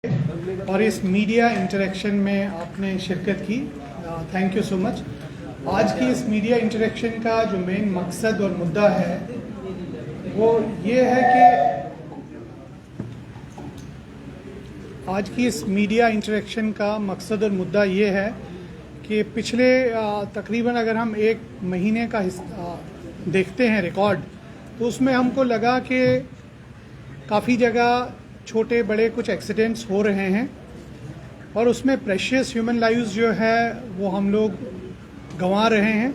और इस media interaction में आपने शिरकत की, थैंक यू सो मच। आज की इस मीडिया इंटरेक्शन का जो मेन मकसद और मुद्दा है वो ये है कि आज की इस मीडिया इंटरेक्शन का मकसद और मुद्दा ये है कि पिछले तकरीबन अगर हम एक महीने का देखते हैं रिकॉर्ड, तो उसमें हमको लगा कि काफ़ी जगह छोटे बड़े कुछ एक्सीडेंट्स हो रहे हैं और उसमें प्रेशियस ह्यूमन लाइव्स जो है वो हम लोग गंवा रहे हैं।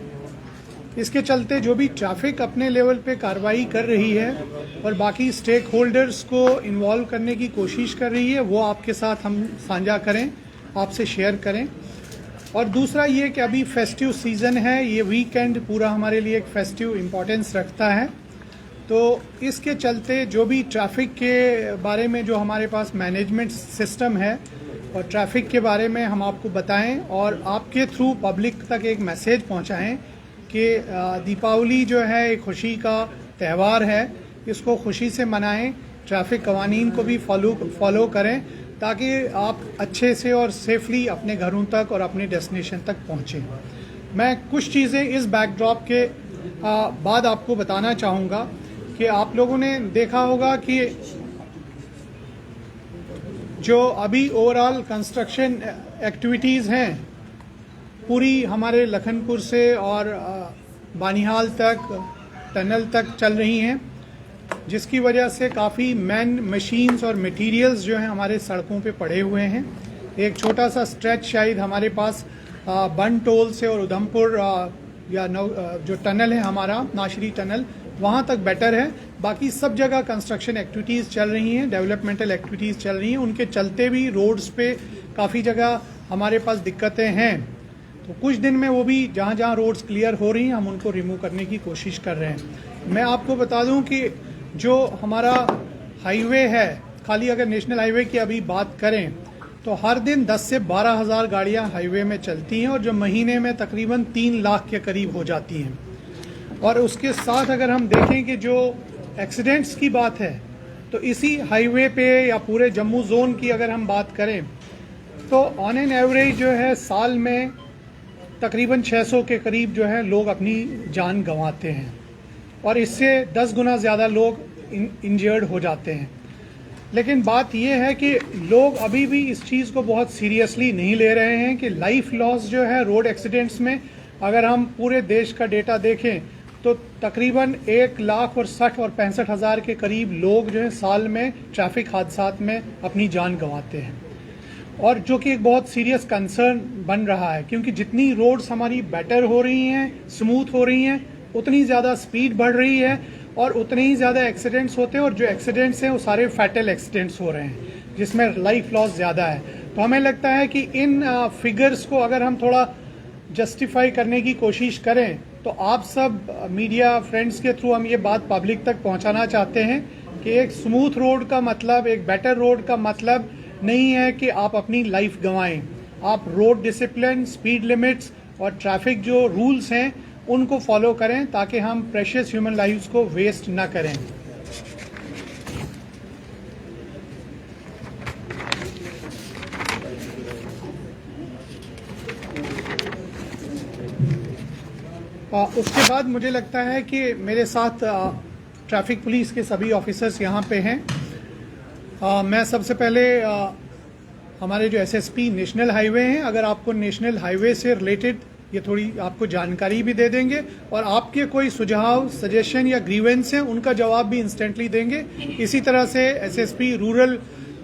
इसके चलते जो भी ट्रैफिक अपने लेवल पे कार्रवाई कर रही है और बाकी स्टेक होल्डर्स को इन्वॉल्व करने की कोशिश कर रही है, वो आपके साथ हम साझा करें, आपसे शेयर करें। और दूसरा ये कि अभी फेस्टिव सीज़न है, ये वीकेंड पूरा हमारे लिए एक फेस्टिव इम्पोर्टेंस रखता है, तो इसके चलते जो भी ट्रैफिक के बारे में जो हमारे पास मैनेजमेंट सिस्टम है और ट्रैफिक के बारे में हम आपको बताएं और आपके थ्रू पब्लिक तक एक मैसेज पहुंचाएं कि दीपावली जो है एक खुशी का त्यौहार है, इसको खुशी से मनाएं, ट्रैफिक कवानीन को भी फॉलो करें ताकि आप अच्छे से और सेफली अपने घरों तक और अपने डेस्टिनेशन तक पहुंचें। मैं कुछ चीज़ें इस बैकड्रॉप के बाद आपको बताना चाहूँगा कि आप लोगों ने देखा होगा कि जो अभी ओवरऑल कंस्ट्रक्शन एक्टिविटीज़ हैं पूरी हमारे लखनपुर से और बानिहाल तक टनल तक चल रही हैं, जिसकी वजह से काफ़ी मैन मशीन्स और मटेरियल्स जो हैं हमारे सड़कों पे पड़े हुए हैं। एक छोटा सा स्ट्रेच शायद हमारे पास बन टोल से और उधमपुर जो टनल है हमारा नाशरी टनल, वहाँ तक बेटर है। बाकी सब जगह कंस्ट्रक्शन एक्टिविटीज़ चल रही हैं, डेवलपमेंटल एक्टिविटीज़ चल रही हैं, उनके चलते भी रोड्स पे काफ़ी जगह हमारे पास दिक्कतें हैं। तो कुछ दिन में वो भी जहाँ जहाँ रोड्स क्लियर हो रही हैं हम उनको रिमूव करने की कोशिश कर रहे हैं। मैं आपको बता दूं कि जो हमारा हाईवे है, खाली अगर नेशनल हाईवे की अभी बात करें तो हर दिन 10 से 12 हज़ार गाड़ियाँ हाईवे में चलती हैं और जो महीने में तकरीबन 3 लाख के करीब हो जाती हैं। और उसके साथ अगर हम देखें कि जो एक्सीडेंट्स की बात है तो इसी हाईवे पे या पूरे जम्मू जोन की अगर हम बात करें तो ऑन एन एवरेज जो है साल में तकरीबन 600 के करीब जो है लोग अपनी जान गंवाते हैं और इससे 10 गुना ज़्यादा लोग इंजर्ड हो जाते हैं। लेकिन बात यह है कि लोग अभी भी इस चीज़ को बहुत सीरियसली नहीं ले रहे हैं कि लाइफ लॉस जो है रोड एक्सीडेंट्स में, अगर हम पूरे देश का डेटा देखें तो तकरीबन 1,60,000 और 65,000 के करीब लोग जो है साल में ट्रैफिक हादसात में अपनी जान गंवाते हैं, और जो कि एक बहुत सीरियस कंसर्न बन रहा है क्योंकि जितनी रोड्स हमारी बेटर हो रही हैं, स्मूथ हो रही हैं, उतनी ज़्यादा स्पीड बढ़ रही है और उतने ही ज़्यादा एक्सीडेंट्स होते हैं, और जो एक्सीडेंट्स हैं वो सारे फैटल एक्सीडेंट्स हो रहे हैं जिसमें लाइफ लॉस ज़्यादा है। तो हमें लगता है कि इन फिगर्स को अगर हम थोड़ा जस्टिफाई करने की कोशिश करें तो आप सब मीडिया फ्रेंड्स के थ्रू हम ये बात पब्लिक तक पहुंचाना चाहते हैं कि एक स्मूथ रोड का मतलब, एक बेटर रोड का मतलब नहीं है कि आप अपनी लाइफ गंवाएं। आप रोड डिसिप्लिन, स्पीड लिमिट्स और ट्रैफिक जो रूल्स हैं उनको फॉलो करें ताकि हम प्रेशियस ह्यूमन लाइव्स को वेस्ट ना करें। उसके बाद मुझे लगता है कि मेरे साथ ट्रैफिक पुलिस के सभी ऑफिसर्स यहाँ पे हैं। मैं सबसे पहले हमारे जो एसएसपी नेशनल हाईवे हैं, अगर आपको नेशनल हाईवे से रिलेटेड ये थोड़ी आपको जानकारी भी दे देंगे और आपके कोई सुझाव, सजेशन या ग्रीवेंस हैं उनका जवाब भी इंस्टेंटली देंगे। इसी तरह से एसएसपी रूरल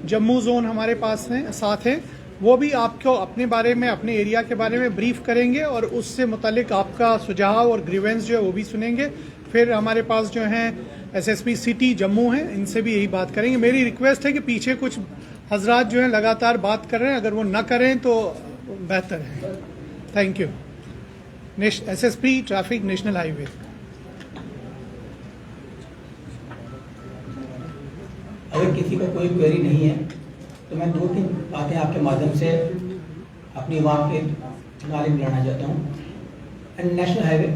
जम्मू जोन हमारे पास हैं, साथ हैं, वो भी आपको अपने बारे में, अपने एरिया के बारे में ब्रीफ करेंगे और उससे मुतालिक आपका सुझाव और ग्रीवेंस जो है वो भी सुनेंगे। फिर हमारे पास जो हैं एसएसपी सिटी जम्मू हैं, इनसे भी यही बात करेंगे। मेरी रिक्वेस्ट है कि पीछे कुछ हजरात जो हैं लगातार बात कर रहे हैं, अगर वो ना करें तो बेहतर है। Thank you. SSP traffic national highway. अगर किसी को कोई क्वेरी नहीं है तो मैं 2-3 बातें आपके माध्यम से अपनी आवाम के नाले में लाना चाहता हूँ। नेशनल हाईवे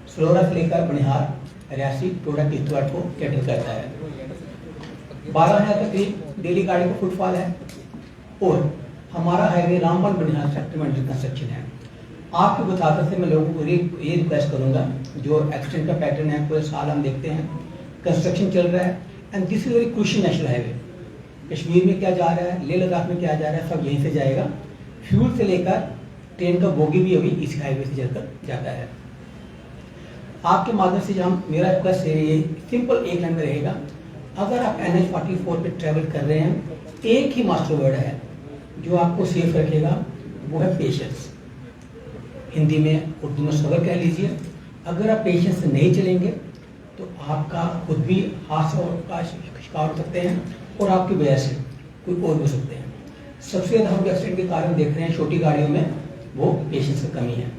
सलोरा से लेकर बनिहाल, रियासी, टोडा, किश्तवाड़ को कैटर करता है। 12,000 के करीब डेली गाड़ी का फुटफॉल है। और हमारा हाईवे रामबन बनिहाल सेक्टर में अंडर कंस्ट्रक्शन है। आपके मुताबिक से मैं लोगों को ये रिक्वेस्ट करूंगा, जो एक्सीडेंट का पैटर्न है पूरे साल हम देखते हैं, कंस्ट्रक्शन चल रहा है and this is very crucial national highway. Kashmir में क्या जा रहा है, लेह लद्दाख में क्या जा रहा है, सब यहीं से जाएगा। फ्यूल से लेकर ट्रेन का बोगी भी अभी इस हाईवे से चलकर जाता है। आपके माध्यम से हम मेरा रिक्वेस्ट ये सिंपल एक लाइन में रहेगा, अगर आप NH-44 पे ट्रेवल कर रहे हैं, एक ही मास्टर वर्ड है जो आपको सेफ रखेगा, वो है पेशेंस। हिंदी में उर्दू में सब्र कह लीजिए। अगर आप पेशेंस से नहीं चलेंगे तो आपका खुद भी हादसा का शिकार हो सकते हैं और आपकी वजह से कोई और हो सकते हैं। सबसे ज़्यादा हम एक्सीडेंट के कारण देख रहे हैं छोटी गाड़ियों में, वो पेशेंस की कमी है।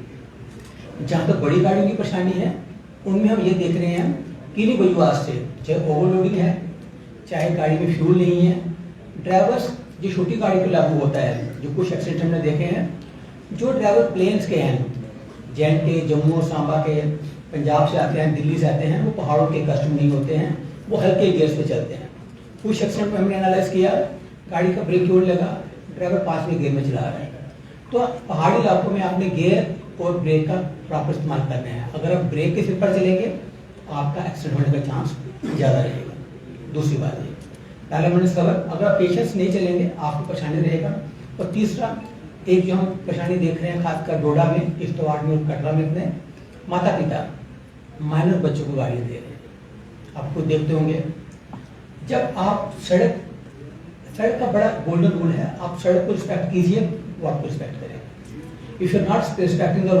जहाँ तक बड़ी गाड़ियों की परेशानी है, उनमें हम ये देख रहे हैं किन्हीं वजह से, चाहे ओवरलोडिंग है, चाहे गाड़ी में फ्यूल नहीं है, ड्राइवर्स जो छोटी गाड़ी पे लागू होता है, जो कुछ एक्सीडेंट हमने देखे हैं, जो ड्राइवर प्लेन्स के हैं, जैन के, जम्मू और सांबा के, पंजाब से आते हैं, दिल्ली से आते हैं, वो पहाड़ों के कस्टमर नहीं होते हैं, वो हल्के गियर्स पे चलते हैं। कुछ एक्सीडेंट में हमने एनालाइज किया, गाड़ी का ब्रेक क्यों लगा, ड्राइवर 5वें गियर में चला रहा है। तो पहाड़ी इलाकों में आपने गियर और ब्रेक का प्रॉपर इस्तेमाल करना है। अगर आप ब्रेक के सिर पर चलेंगे तो आपका एक्सीडेंट होने का चांस ज़्यादा रहेगा। दूसरी बात ये, पहले मैंने सबर, अगर आप पेशेंस नहीं चलेंगे आपको परेशानी रहेगा। और तीसरा, एक जो हम परेशानी देख रहे हैं खासकर डोडा में, किश्तवाड़ में और कटरा में, अपने माता पिता माइनर बच्चों को गाड़ियाँ दे रहे हैं। आप खुद देखते होंगे, जब आप सड़क का बड़ा गोल्डन रूल है, आप सड़क को रिस्पेक्ट कीजिए, वो आपको रिस्पेक्ट करें। If you not respecting the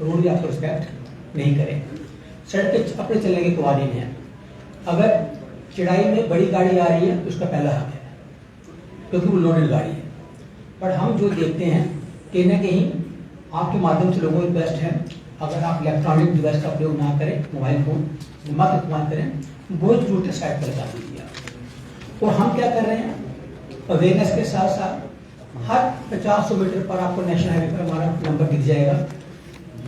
road भी आपको रिस्पेक्ट नहीं करें। सड़क पे अपने चलने के कवानीन है। अगर चढ़ाई में बड़ी गाड़ी आ रही है तो उसका पहला हक है, क्योंकि वो लोडेड गाड़ी है। पर हम जो देखते हैं कहीं ना कहीं, आपके माध्यम से लोगों को रिक्वेस्ट है, अगर आप इलेक्ट्रॉनिक डिवाइस का प्रयोग ना करें, मोबाइल फोन मत इस्तेमाल करें, बहुत जरूरत साइड पर लगा दीजिए। और हम क्या कर रहे हैं, अवेयरनेस के साथ साथ हर 50-100 मीटर पर आपको नेशनल हाईवे पर हमारा नंबर दिख जाएगा।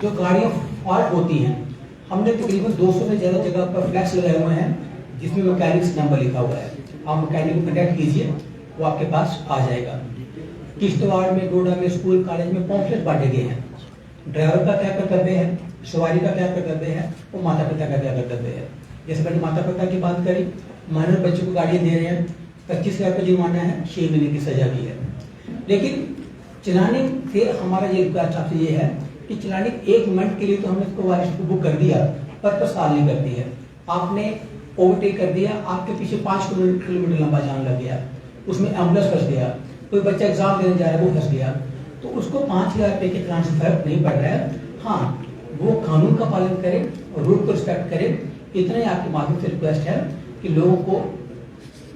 जो गाड़ियाँ फॉल्ट होती हैं, हमने तकरीबन 200 से ज़्यादा जगह पर फ्लैक्स लगाए हुए हैं जिसमें मैकेनिक्स नंबर लिखा हुआ है। आप मैकेनिक को कॉन्टैक्ट कीजिए, वो आपके पास आ जाएगा। किश्तवाड़ में, डोडा में, स्कूल कॉलेज में पॉम्पलेट बांटे गए हैं। ड्राइवर का क्या कर्तव्य है, सवारी का क्या कर्तव्य है, और माता पिता का क्या कर्तव्य है। जैसे मैंने माता पिता की बात करी, माइनर बच्चों को गाड़ियाँ दे रहे हैं, 25,000 का जुर्माना है, 6 महीने की सजा भी है। लेकिन चलाने से हमारा ये रिक्वेस्ट आपसे ये है कि चलाने 1 मिनट के लिए तो हमने इसको वारिश को बुक कर दिया, पर साल नहीं करती है। आपने ओवरटेक कर दिया, आपके पीछे 5 किलोमीटर लंबा जाम लग गया, उसमें एम्बुलेंस फंस गया, कोई बच्चा एग्जाम देने जा रहा है वो फंस गया, तो उसको 5,000 रुपये के चलान से फर्क नहीं पड़ रहा है। हाँ, वो कानून का पालन करे और रूल को रिस्पेक्ट करे। इतना ही आपके माध्यम से रिक्वेस्ट है कि लोगों को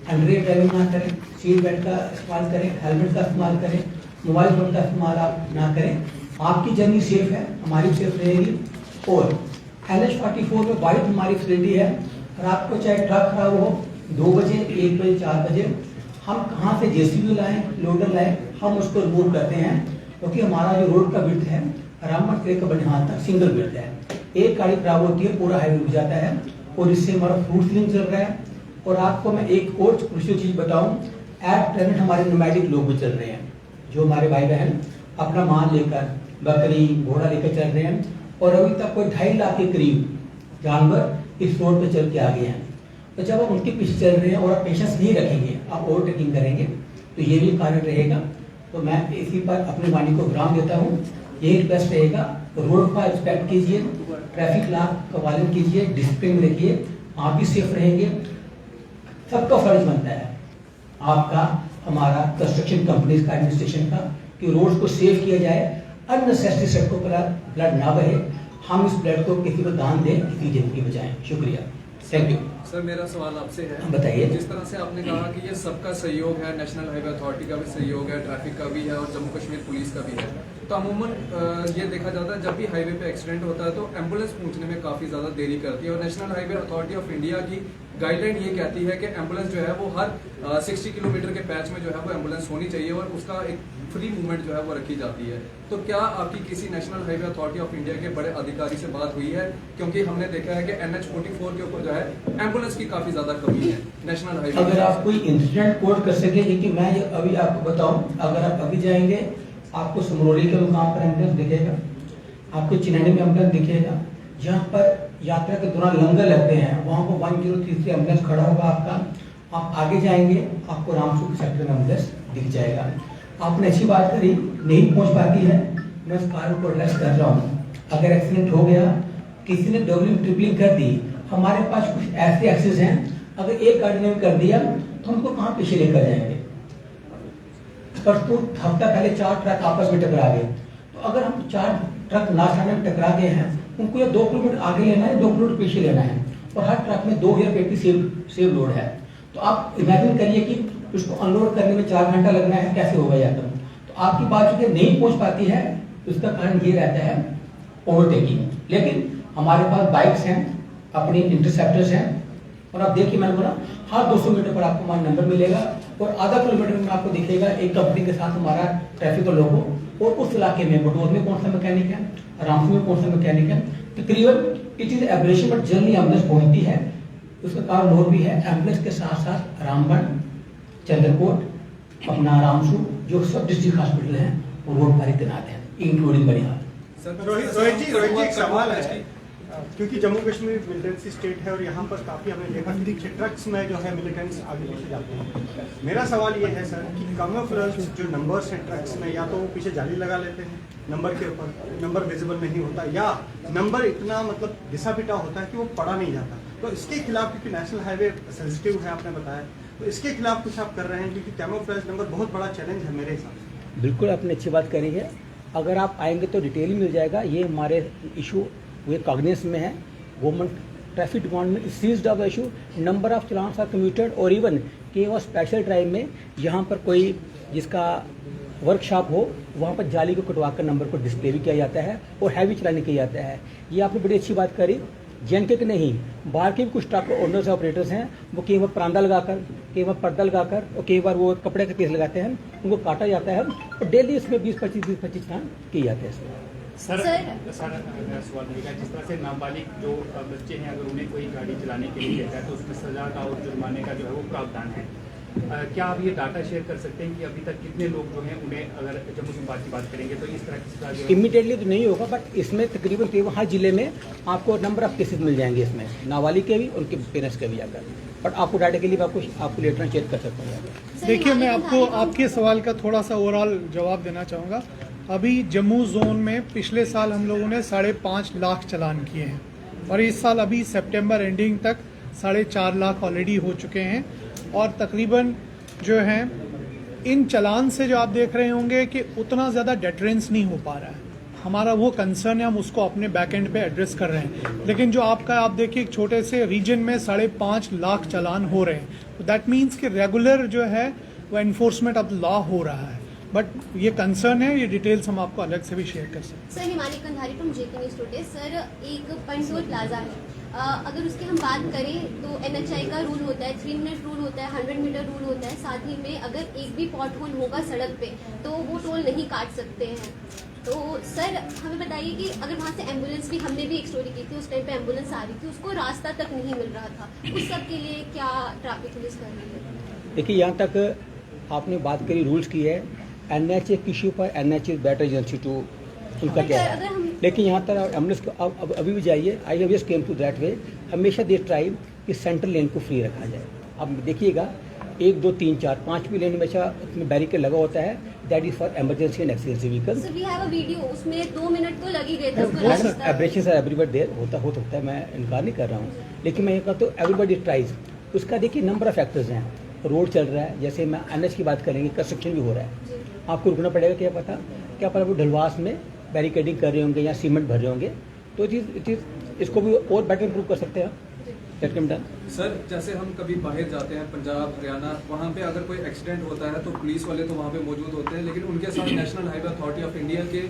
अंडरएज ड्राइविंग ना करें, सीट बेल्ट का इस्तेमाल करें, हेलमेट का इस्तेमाल करें, मोबाइल फोन का इस्तेमाल आप ना करें। आपकी जर्नी सेफ है, हमारी सेफ रहेगी। और NH-44 में वाइड हमारी फैसिलिटी है। रात को चाहे ट्रक खराब हो, 2 बजे, 1 बजे, 4 बजे, हम कहाँ से JCB लाएं, लोडर लाएं, हम उसको रिमूव करते हैं, क्योंकि हमारा जो रोड का विड्थ है रामबन से बनिहाल तक सिंगल विड्थ है। एक गाड़ी खराब होती है, पूरा हाईवे रुक जाता है, और इससे हमारा फ्रूट सीलिंग चल रहा है। और आपको मैं एक और क्रूशियल चीज बताऊं, एट प्रेजेंट हमारे नोमैडिक लोग भी चल रहे हैं, जो हमारे भाई बहन अपना माल लेकर, बकरी, घोड़ा लेकर चल रहे हैं, और अभी तक कोई 2.5 लाख के करीब जानवर इस रोड पे चल के आ गए हैं। तो जब आप उनके पीछे चल रहे हैं और आप पेशेंस नहीं रखेंगे, आप ओवरटेकिंग करेंगे, तो ये भी कारण रहेगा। तो मैं इसी पर अपनी वाणी को विराम देता हूँ। यही रिक्वेस्ट रहेगा, रोड का रिस्पेक्ट कीजिए, ट्रैफिक लॉ का पालन कीजिए, डिसिप्लिन रखिए, आप भी सेफ रहेंगे। सबका फर्ज बनता है, आपका, हमारा, कंस्ट्रक्शन कंपनीज का, एडमिनिस्ट्रेशन का, कि रोड्स को सेफ किया जाए, अननेसेसरी सड़कों पर ब्लड ना बहे, हम इस ब्लड को किसी को दान दें, किसी जिंदगी बचाएं। शुक्रिया, थैंक यू। सर, मेरा सवाल आपसे है, बताइए। जिस तरह से आपने कहा कि ये सबका सहयोग है, नेशनल हाईवे अथॉरिटी का भी सहयोग है, ट्रैफिक का भी है और जम्मू कश्मीर पुलिस का भी है, तो अमूमन ये देखा जाता है जब भी हाईवे पे एक्सीडेंट होता है तो एम्बुलेंस पहुंचने में काफ़ी ज़्यादा देरी करती है, और national highway authority of India की गाइडलाइन ये कहती है कि एम्बुलेंस जो है वो हर 60 किलोमीटर के पैच में जो है वो एम्बुलेंस होनी चाहिए और उसका एक फ्री मूवमेंट जो है वो रखी जाती है। तो क्या आपकी किसी national highway authority of India के बड़े अधिकारी से बात हुई है? क्योंकि हमने देखा है कि NH-44 के ऊपर जो है एम्बुलेंस की काफी ज्यादा कमी है नेशनल हाईवे। अगर आप कोई इंसिडेंट कोड कर सके, कि मैं अभी आपको बताऊं, अगर आप अभी जाएंगे आपको समरोली के मुकाम पर एम्बुलेंस दिखेगा, आपको चिन्हानी में एम्बुलेंस दिखेगा, जहाँ पर यात्रा के दौरान लंगर लगते हैं वहाँ पर 1033 एम्बुलेंस खड़ा होगा आपका। आप आगे जाएंगे आपको रामसू के सेक्टर में एम्बुलेंस दिख जाएगा। आपने अच्छी बात करी, नहीं पहुंच पाती है, मैं उस कार्य को एड्रेस कर रहा हूँ। अगर एक्सीडेंट हो गया, किसी ने डबलिंग ट्रिपलिंग कर दी, हमारे पास कुछ ऐसे एक्सेस हैं, अगर एक गाड़ी ने कर दिया तो हमको कहाँ पीछे लेकर जाएंगे। पर तो हफ्ता पहले 4 ट्रक आपस में टकरा गए, तो अगर हम 4 ट्रक नासाने में टकरा गए हैं, उनको ये 2 किलोमीटर आगे लेना है, 2 किलोमीटर पीछे लेना है, और हर ट्रक में 2000 पेटी सेव लोड है। तो आप इमेजिन करिए कि उसको अनलोड करने में 4 घंटा लगना है, कैसे होगा यात्रा। तो आपकी बात जो नहीं पहुंच पाती है, उसका कारण ये रहता है ओवरटेकिंग। लेकिन हमारे पास बाइक्स हैं, अपनी इंटरसेप्टर्स हैं, और आप देखिए मैंने बोला हर 200 मीटर पर आपको हमारा नंबर मिलेगा, और आधा किलोमीटर में आपको दिखेगा एक कंपनी के साथ हमारा ट्रैफिक का लोगो, और उस इलाके में बटोर में कौन सा मैकेनिक है, रामपुर में कौन सा मैकेनिक है। तकरीबन इट इज एवरेशन, बट जल्दी एम्बुलेंस पहुंचती है। उसका कारण और भी है, एम्बुलेंस के साथ साथ रामबन, चंद्रकोट, अपना रामसू जो सब डिस्ट्रिक्ट हॉस्पिटल हैं वो रोड पर तैनात है, इंक्लूडिंग बनिहाल। रोहित जी एक सवाल है, क्योंकि जम्मू कश्मीर मिलिटेंसी स्टेट है और यहाँ पर काफ़ी हमने देखा कि ट्रक्स में जो है मिलिटेंट्स आगे पीछे जाते हैं। मेरा सवाल ये है सर कि कैमोफ्लेज जो नंबर्स हैं ट्रक्स में, या तो वो पीछे जाली लगा लेते हैं नंबर के ऊपर, नंबर विजिबल नहीं होता, या नंबर इतना मतलब घिसा पिटा होता है कि वो पढ़ा नहीं जाता। तो इसके खिलाफ, क्योंकि नेशनल हाईवे सेंसिटिव है आपने बताया, तो इसके खिलाफ कुछ आप कर रहे हैं, क्योंकि कैमोफ्लेज नंबर बहुत बड़ा चैलेंज है मेरे हिसाब से। बिल्कुल आपने अच्छी बात करी है, अगर आप आएंगे तो डिटेल मिल जाएगा। ये हमारे इशू ये कॉग्निस में है, government traffic department seized of issue, number of challans are commuted, और इवन कि वो स्पेशल ड्राइव में जहाँ पर कोई जिसका वर्कशॉप हो वहाँ पर जाली को कटवा कर नंबर को डिस्प्ले भी किया जाता है और हैवी चलाने किया जाता है। ये आपने बड़ी अच्छी बात करी। JNK के नहीं, बाहर के भी कुछ ट्रक ओनर्स ऑपरेटर्स हैं, वो कई बार परांदा लगाकर, कई बार पर्दा लगाकर, और कई बार वो कपड़े के पीस लगाते हैं, उनको काटा जाता है, और डेली इसमें 20-25 चलान किए जाते हैं। सर सवाल रहेगा, जिस तरह से नाबालिग जो बच्चे हैं, अगर उन्हें कोई गाड़ी चलाने के लिए कहता है तो उसमें सजा का और जुर्माने का जो है वो प्रावधान है। क्या आप ये डाटा शेयर कर सकते हैं कि अभी तक कितने लोग जो हैं उन्हें, अगर जम्मू कश्मीर की बात करेंगे तो इस तरह की सजा जो इमीडिएटली तो नहीं होगा, बट इसमें तकरीबन हर जिले में आपको नंबर ऑफ केसेस मिल जाएंगे, इसमें नाबालिग के भी, उनके पेरेंट्स के भी आकर, बट आपको डाटा के लिए आपको लेटर चेक कर सकता हूँ। देखिए, मैं आपको आपके सवाल का थोड़ा सा ओवरऑल जवाब देना चाहूँगा। अभी जम्मू जोन में पिछले साल हम लोगों ने 5.5 लाख चालान किए हैं, और इस साल अभी सितंबर एंडिंग तक 4.5 लाख ऑलरेडी हो चुके हैं। और तकरीबन जो है इन चालान से जो आप देख रहे होंगे कि उतना ज़्यादा डेटरेंस नहीं हो पा रहा है। हमारा वो कंसर्न है, हम उसको अपने बैक एंड पे एड्रेस कर रहे हैं। लेकिन जो आप देखिए एक छोटे से रीजन में 5.5 लाख चालान हो रहे हैं, तो दैट मीन्स कि रेगुलर जो है वो एनफोर्समेंट ऑफ द लॉ हो रहा है। बट ये कंसर्न है, ये डिटेल्स हम आपको अलग से भी शेयर कर सकते हैं। Sir, Himalaya Kandhari from JK news today. Sir, एक पंडोल प्लाजा है, अगर उसकी हम बात करें तो NHI का रूल होता है, 3 मिनट रूल होता है, 100 मीटर रूल होता है। साथ ही में अगर एक भी पॉट होल होगा सड़क पे तो वो टोल नहीं काट सकते हैं। तो सर हमें बताइए कि अगर वहाँ से एम्बुलेंस भी, हमने भी एक स्टोरी की थी, उस टाइम पे एम्बुलेंस आ रही थी, उसको रास्ता तक नहीं मिल रहा था, उस सब के लिए क्या ट्रैफिक पुलिस कर रही है? देखिए, यहाँ तक आपने बात करी, रूल्स की है, NHA के इशू पर NHA is better agency to, उनका क्या है। लेकिन यहाँ तक एम्बुलेंस को अब अभी भी जाइए, I have just came to that way, हमेशा दे ट्राई कि सेंट्रल लेन को फ्री रखा जाए। अब देखिएगा 1, 2, 3, 4, 5 भी लेन हमेशा उसमें बैरिकेड लगा होता है, that is for emergency and accident vehicle. Sir, we have a video, उसमें 2 मिनट तो लग ही गए थे। एब्रेशंस आर एवरीवेयर देयर, हो सकता है, मैं इनकार नहीं कर रहा हूँ, लेकिन मैं ये कहता हूँ एवरीबॉडी ट्राइज। उसका देखिए नंबर ऑफ फैक्टर्स हैं, रोड चल रहा है, जैसे मैं NH की बात करेंगे, कंस्ट्रक्शन भी हो रहा है, आपको रुकना पड़ेगा, क्या पता वो ढलवास में बैरिकेडिंग कर रहे होंगे या सीमेंट भर रहे होंगे, तो इट इज़ इसको भी और बेटर इम्प्रूव कर सकते हैं। That can done. सर जैसे हम कभी बाहर जाते हैं पंजाब हरियाणा, वहाँ पे अगर कोई एक्सीडेंट होता है तो पुलिस वाले तो वहाँ पे मौजूद होते हैं, लेकिन उनके साथ national highway authority of India के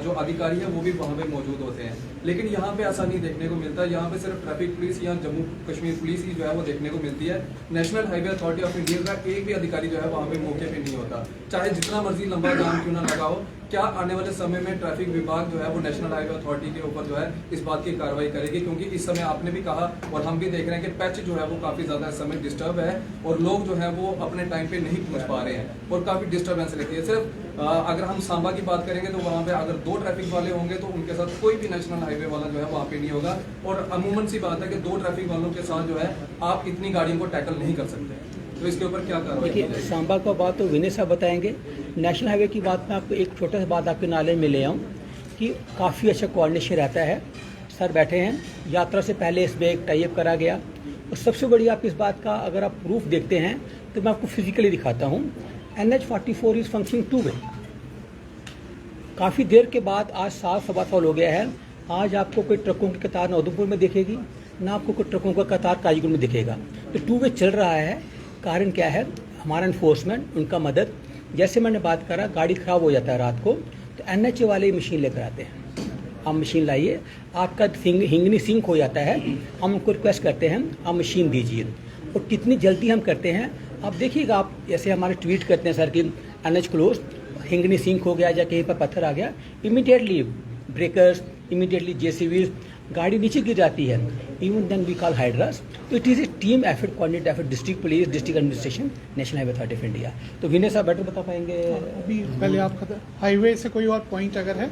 जो अधिकारी हैं वो भी वहाँ पे मौजूद होते हैं। लेकिन यहाँ पे ऐसा नहीं देखने को मिलता, यहाँ पे सिर्फ ट्रैफिक पुलिस या जम्मू कश्मीर पुलिस ही जो है वो देखने को मिलती है। National highway authority of India का एक भी अधिकारी जो है वहाँ पे मौके पे नहीं होता, चाहे जितना मर्जी लंबा जाम क्यों ना लगा हो। क्या आने वाले समय में ट्रैफिक विभाग जो है वो नेशनल हाईवे अथॉरिटी के ऊपर जो है इस बात की कार्रवाई करेगी? क्योंकि इस समय आपने भी कहा और हम भी देख रहे हैं कि पैच जो है वो काफी ज्यादा इस समय डिस्टर्ब है और लोग जो है वो अपने टाइम पे नहीं पहुंच पा रहे हैं और काफी डिस्टर्बेंस रहती है। सिर्फ अगर हम सांबा की बात करेंगे तो वहाँ पे अगर 2 ट्रैफिक वाले होंगे तो उनके साथ कोई भी नेशनल हाईवे वाला जो है वहाँ पे नहीं होगा। और अमूमन सी बात है कि 2 ट्रैफिक वालों के साथ जो है आप इतनी गाड़ियों को टैकल नहीं कर सकते, तो इसके ऊपर क्या कार्रवाई? देखिए सांबा का बात तो विनय साहब बताएंगे। नेशनल हाईवे की बात में आपको एक छोटा सा बात आपके नाले में ले आऊँ कि काफ़ी अच्छा कोऑर्डिनेशन रहता है। सर बैठे हैं, यात्रा से पहले इसमें एक टाई अप करा गया। और सबसे बड़ी आप इस बात का अगर आप प्रूफ देखते हैं तो मैं आपको फिजिकली दिखाता हूँ। NH44 इज़ फंक्शनिंग 2 वे। काफ़ी देर के बाद आज 7-7.25 हो गया है, आज आपको कोई ट्रकों की कतार ना उधमपुर में दिखेगी ना आपको कोई ट्रकों का कतार काजीगुंड में दिखेगा। तो 2 वे चल रहा है। कारण क्या है? हमारा इन्फोर्समेंट, उनका मदद। जैसे मैंने बात करा, गाड़ी खराब हो जाता है रात को तो NHA वाले मशीन लेकर आते हैं। आप मशीन लाइए, आपका हिंगनी सिंक हो जाता है, हम उनको रिक्वेस्ट करते हैं आप मशीन दीजिए। और कितनी जल्दी हम करते हैं आप देखिएगा। आप जैसे हमारे ट्वीट करते हैं सर कि NH क्लोज, हिंगनी सिंक हो गया या कहीं पर पत्थर आ गया, इमीडिएटली ब्रेकर्स, इमीडिएटली JCBs, गाड़ी नीचे गिर जाती है। इवन देन वी कॉल हाइड्रास। तो it is a team effort, coordinate effort, district police, district administration, national highway authority of India. तो विनय साहब बेटर बता पाएंगे। अभी पहले आप हाईवे से कोई और पॉइंट अगर है